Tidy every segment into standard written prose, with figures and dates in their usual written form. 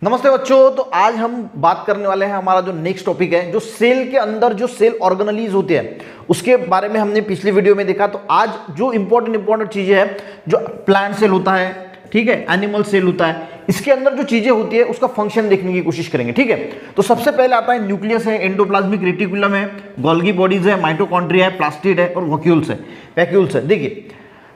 नमस्ते बच्चों। तो आज हम बात करने वाले हैं, हमारा जो नेक्स्ट टॉपिक है, जो सेल के अंदर जो सेल ऑर्गेनेलीज होते हैं उसके बारे में हमने पिछली वीडियो में देखा। तो आज जो इंपॉर्टेंट चीजें हैं, जो प्लांट सेल होता है, ठीक है, एनिमल सेल होता है, इसके अंदर जो चीजें होती है उसका फंक्शन देखने की कोशिश करेंगे। ठीक है, तो सबसे पहले आता है न्यूक्लियस है, एंडोप्लाज्मिक रेटिकुलम है, गोल्गी बॉडीज है, माइटोकॉन्ड्रिया है, प्लास्टिड है और वैक्यूल्स है। देखिए,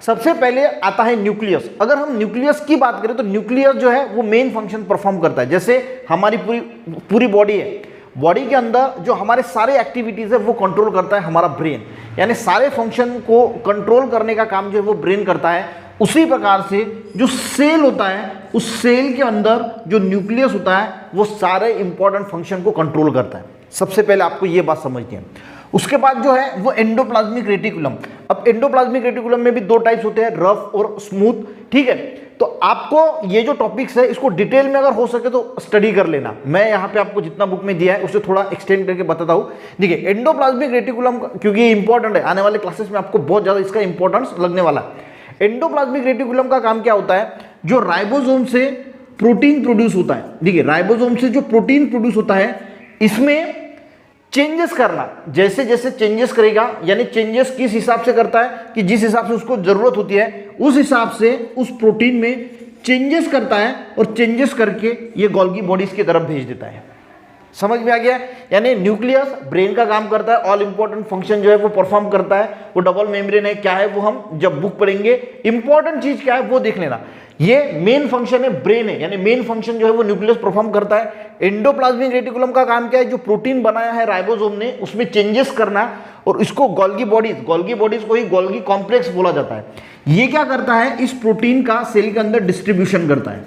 सबसे पहले आता है न्यूक्लियस। अगर हम न्यूक्लियस की बात करें तो न्यूक्लियस जो है वो मेन फंक्शन परफॉर्म करता है। जैसे हमारी पूरी बॉडी है, बॉडी के अंदर जो हमारे सारे एक्टिविटीज है वो कंट्रोल करता है हमारा ब्रेन, यानी सारे फंक्शन को कंट्रोल करने का काम जो है वो ब्रेन करता है। उसी प्रकार से जो सेल होता है, उस सेल के अंदर जो न्यूक्लियस होता है वो सारे इंपॉर्टेंट फंक्शन को कंट्रोल करता है। सबसे पहले आपको ये बात समझनी है। उसके बाद जो है वो एंडोप्लाज्मिक रेटिकुलम। अब एंडोप्लाज्मिक रेटिकुलम में भी दो टाइप्स होते हैं, रफ और स्मूथ। ठीक है, तो आपको ये जो टॉपिक्स है इसको डिटेल में अगर हो सके तो स्टडी कर लेना। मैं यहाँ पे आपको जितना बुक में दिया है उससे थोड़ा एक्सटेंड करके बताता हूँ। देखिए, एंडोप्लाज्मिक रेटिकुलम क्योंकि ये इंपॉर्टेंट है, आने वाले क्लासेस में आपको बहुत ज्यादा इसका इंपॉर्टेंस लगने वाला है। एंडोप्लाज्मिक रेटिकुलम का काम क्या होता है? जो राइबोसोम से प्रोटीन प्रोड्यूस होता है, देखिए राइबोसोम से जो प्रोटीन प्रोड्यूस होता है इसमें चेंजेस करना, जैसे जैसे चेंजेस करेगा, यानी चेंजेस किस हिसाब से करता है कि जिस हिसाब से उसको जरूरत होती है उस हिसाब से उस प्रोटीन में चेंजेस करता है और चेंजेस करके ये गोल्गी बॉडीज की तरफ भेज देता है। समझ में आ गया? यानी न्यूक्लियस ब्रेन का काम करता है, ऑल इंपॉर्टेंट फंक्शन जो है वो परफॉर्म करता है। वो डबल मेम्ब्रेन है, क्या है वो हम जब बुक पढ़ेंगे। इंपॉर्टेंट चीज क्या है वो देख लेना। ये मेन फंक्शन है, ब्रेन है, यानी मेन फंक्शन जो है वो न्यूक्लियस परफॉर्म करता है। एंडोप्लाज्मिक रेटिकुलम का काम क्या है? जो प्रोटीन बनाया है राइबोसोम ने उसमें चेंजेस करना, और इसको गोल्गी बॉडीज को ही गोल्गी कॉम्प्लेक्स बोला जाता है। ये क्या करता है? इस प्रोटीन का सेल के अंदर डिस्ट्रीब्यूशन करता है,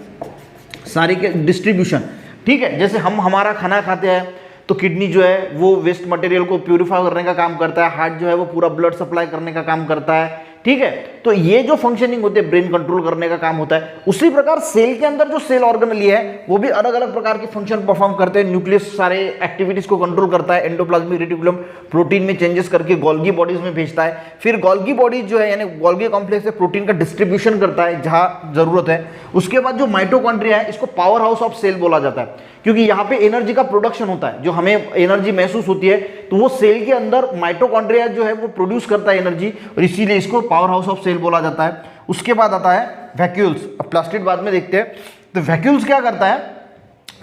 सारे के डिस्ट्रीब्यूशन। ठीक है, जैसे हम हमारा खाना खाते हैं तो किडनी जो है वो वेस्ट मटेरियल को प्यूरिफाई करने का काम करता है, हार्ट जो है वो पूरा ब्लड सप्लाई करने का काम करता है। ठीक है, तो ये जो फंक्शनिंग होती है ब्रेन कंट्रोल करने का काम होता है। उसी प्रकार सेल के अंदर जो सेल ऑर्गेनेली है वो भी अलग अलग प्रकार के फंक्शन परफॉर्म करते हैं। न्यूक्लियस सारे एक्टिविटीज को कंट्रोल करता है, एंडोप्लाज्मिक रेटिकुलम प्रोटीन में चेंजेस करके गोल्गी बॉडीज में भेजता है। फिर गोल्गी बॉडीज जो है यानी गोल्गी कॉम्प्लेक्स से प्रोटीन का डिस्ट्रीब्यूशन करता है जहां जरूरत है। उसके बाद जो माइटोकॉन्ड्रिया है इसको पावर हाउस ऑफ सेल बोला जाता है, क्योंकि यहाँ पे एनर्जी का प्रोडक्शन होता है। जो हमें एनर्जी महसूस होती है तो वो सेल के अंदर माइटोकॉन्ड्रिया जो है वो प्रोड्यूस करता है एनर्जी, और इसीलिए इसको पावर हाउस ऑफ सेल बोला जाता है। उसके बाद आता है वैक्यूल्स। अब प्लास्टिड बाद में देखते हैं। तो वैक्यूल्स क्या करता है?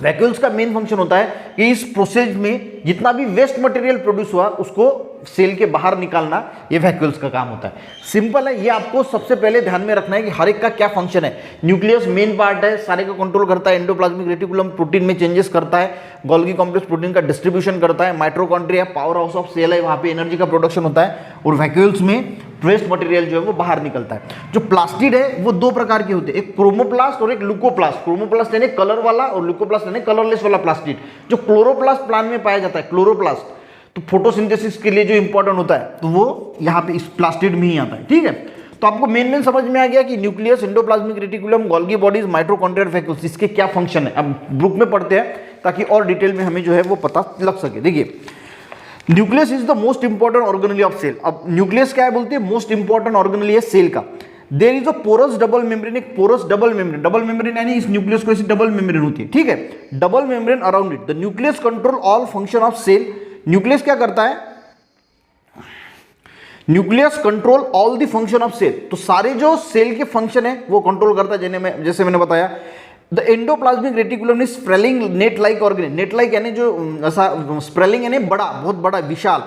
वैक्यूल्स का मेन फंक्शन होता है कि इस प्रोसेस में जितना भी वेस्ट मटेरियल प्रोड्यूस हुआ उसको सेल के बाहर निकालना, ये वैक्यूल्स का काम होता है। सिंपल है, ये आपको सबसे पहले ध्यान में रखना है कि हर एक का क्या फंक्शन है। न्यूक्लियस मेन पार्ट है, सारे को कंट्रोल करता है। एंडोप्लाज्मिक रेटिकुलम प्रोटीन में चेंजेस करता है, गोल्गी कॉम्प्लेक्स प्रोटीन का डिस्ट्रीब्यूशन करता है, mitochondria power house of cell है, वहां पे एनर्जी का प्रोडक्शन होता है, और वैक्यूल्स में वेस्ट मटेरियल जो है वो बाहर निकलता है। जो प्लास्टिड है वो दो प्रकार के होते हैं, एक क्रोमोप्लास्ट और एक लुकोप्लास्ट। क्रोमोप्लास्ट यानी कलर वाला और लुकोप्लास्ट यानी कलरलेस वाला प्लास्टिड। जो क्लोरोप्लास्ट प्लांट में पाया जाता है, क्लोरोप्लास्ट, तो फोटोसिंथेसिस के लिए जो इंपॉर्टेंट होता है तो वो यहाँ पे इस प्लास्टिड में ही आता है। ठीक है, तो आपको मेन समझ में आ गया कि nucleus, endoplasmic reticulum, Golgi bodies, mitochondria, vacuoles, इसके क्या फंक्शन है। अब बुक में पढ़ते हैं ताकि और डिटेल में हमें जो है वो पता लग सके। देखिए, nucleus is the most important organelle of cell. अब न्यूक्लियस क्या है बोलते हैं? मोस्ट इंपॉर्टेंट ऑर्गेनेली है सेल का। There is a porous double membrane, एक porous double membrane. Double membrane यानी इस न्यूक्लियस को ऐसी डबल मेम्ब्रेन होती है। ठीक है, double membrane around it. The nucleus control all function of cell. Nucleus क्या करता है? Nucleus control all the function of cell. तो सारे जो सेल के फंक्शन है वो कंट्रोल करता है, जैसे मैंने बताया। The endoplasmic reticulum is sprawling net like organelle. Net like यानी जो ऐसा स्प्रेलिंग यानी बड़ा, बहुत बड़ा, विशाल।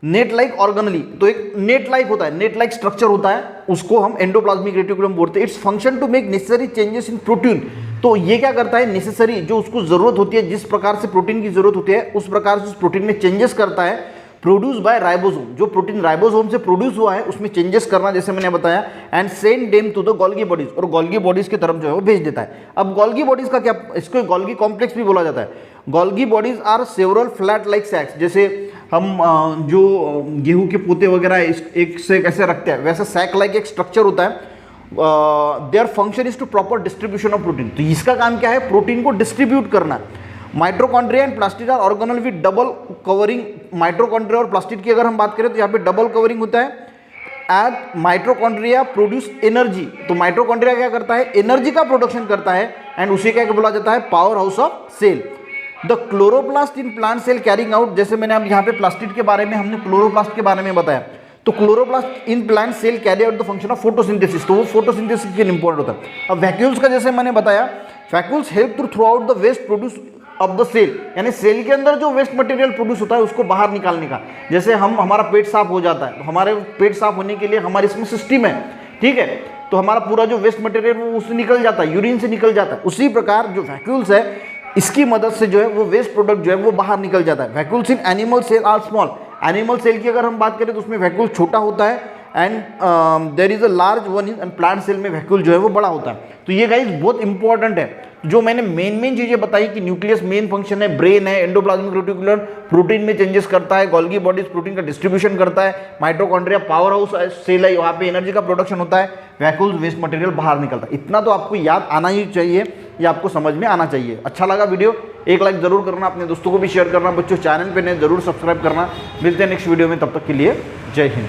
नेट लाइक ऑर्गेनली, तो एक नेट लाइक होता है, नेट लाइक स्ट्रक्चर होता है, उसको हम एंडोप्लाज्मिक रेटिकुलम बोलते हैं। Its function to make necessary changes in protein. तो ये क्या करता है? नेसेसरी, जो उसको जरूरत होती है, जिस प्रकार से प्रोटीन की जरूरत होती है उस प्रकार से उस प्रोटीन में चेंजेस करता है। प्रोड्यूस बाय राइबोसोम, जो प्रोटीन राइबोसोम से प्रोड्यूस हुआ है उसमें चेंजेस करना, जैसे मैंने बताया। And send them to the Golgi bodies, और गोल्गी बॉडीज की तरफ जो है वो भेज देता है। अब गोल्गी बॉडीज का क्या? इसको गोल्गी कॉम्प्लेक्स भी बोला जाता है। Golgi bodies are several flat like sacs. जैसे हम जो गेहूं के पोते वगैरह एक से कैसे रखते हैं, वैसे सैक लाइक एक स्ट्रक्चर होता है। Their function is to proper distribution of protein. तो इसका काम क्या है? प्रोटीन को डिस्ट्रीब्यूट करना। Mitochondria and plastid are organelle with double covering. Mitochondria और प्लास्टिड की अगर हम बात करें तो यहाँ पे डबल कवरिंग होता है। At mitochondria produce energy. तो माइटोकॉन्ड्रिया क्या करता है, एनर्जी का प्रोडक्शन करता है एंड उसे क्या बोला जाता है, power house of cell. The chloroplast in plant cell carrying out, जैसे मैंने अब यहाँ पे प्लास्टिड के बारे में, हमने क्लोरोप्लास्ट के बारे में बताया, तो chloroplast in plant cell carry out the function of photosynthesis, तो वो फोटोसिंथेसिस के लिए इंपॉर्टेंट होता है। अब वैक्यूल्स का जैसे मैंने बताया, vacuoles help through out the waste produce of the cell, यानी सेल के अंदर जो वेस्ट मटेरियल प्रोड्यूस होता है उसको बाहर निकालने का। जैसे हमारा पेट साफ हो जाता है, तो हमारे पेट साफ होने के लिए हमारे इसमें सिस्टम है, ठीक है, तो हमारा पूरा जो वेस्ट मटेरियल वो उससे निकल जाता है, यूरिन से निकल जाता है। उसी प्रकार जो वैक्यूल्स है, इसकी मदद से जो है वो वेस्ट प्रोडक्ट जो है वो बाहर निकल जाता है। Vacuoles in animal cell are small, animal cell की अगर हम बात करें तो उसमें वैक्यूल छोटा होता है and there is a large one in plant cell में वैक्यूल जो है वो बड़ा होता है। तो ये गाइस बहुत इंपॉर्टेंट है, जो मैंने मेन चीजें बताई कि न्यूक्लियस मेन फंक्शन है, ब्रेन है, एंडोप्लाज्मिक रेटिकुलम प्रोटीन में चेंजेस करता है, गोल्गी बॉडीज प्रोटीन का डिस्ट्रीब्यूशन करता है, माइटोकॉन्ड्रिया पावर हाउस सेल है, वहाँ पे एनर्जी का प्रोडक्शन होता है, वैक्यूल वेस्ट मटेरियल बाहर निकलता है। इतना तो आपको याद आना ही चाहिए, ये आपको समझ में आना चाहिए। अच्छा लगा वीडियो, एक लाइक जरूर करना, अपने दोस्तों को भी शेयर करना, बच्चों चैनल पे नए जरूर सब्सक्राइब करना। मिलते हैं नेक्स्ट वीडियो में, तब तक के लिए जय हिंद।